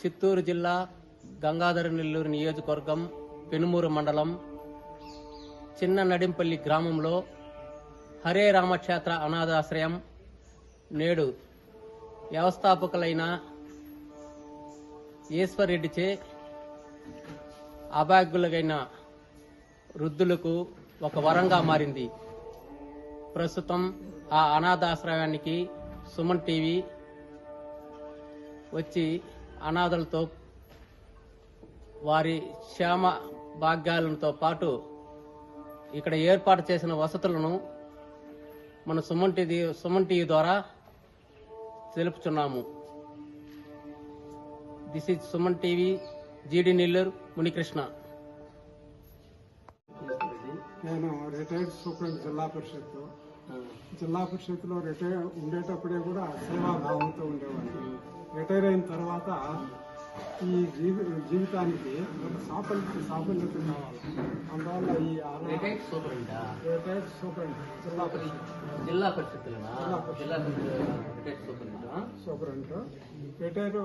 చిత్తూరు జిల్లా గంగాధరనెల్లూరు నియోజకవర్గం పెనుమూరు మండలం చిన్న నడింపల్లి గ్రామంలో హరే రామక్షేత్ర అనాథాశ్రయం నేడు వ్యవస్థాపకులైన ఈశ్వర్రెడ్డిచే అభాగ్యులైన వృద్ధులకు ఒక వరంగా మారింది. ప్రస్తుతం ఆ అనాథాశ్రయానికి సుమన్ టీవీ వచ్చి అనాథలతో వారి క్షేమ భాగ్యాలతో పాటు ఇక్కడ ఏర్పాటు చేసిన వసతులను మన సుమన్ టీవీ ద్వారా తెలుపుచున్నాము. దిస్ ఈజ్ సుమన్ టీవీ, జీడి నెల్లూరు, మునికృష్ణ. నేను రిటైర్డ్ సూపరింట్ జిల్లా పరిషత్లో రిటైర్ ఉండేటప్పుడే కూడా సేవాభావంతో ఉండేవాడిని. రిటైర్ అయిన తర్వాత ఈ జీవితానికి సాఫల్యత కావాలి. అందువల్ల ఈ రిటైర్డ్ సూపరింట్ జిల్లా పరిషత్ రిటైర్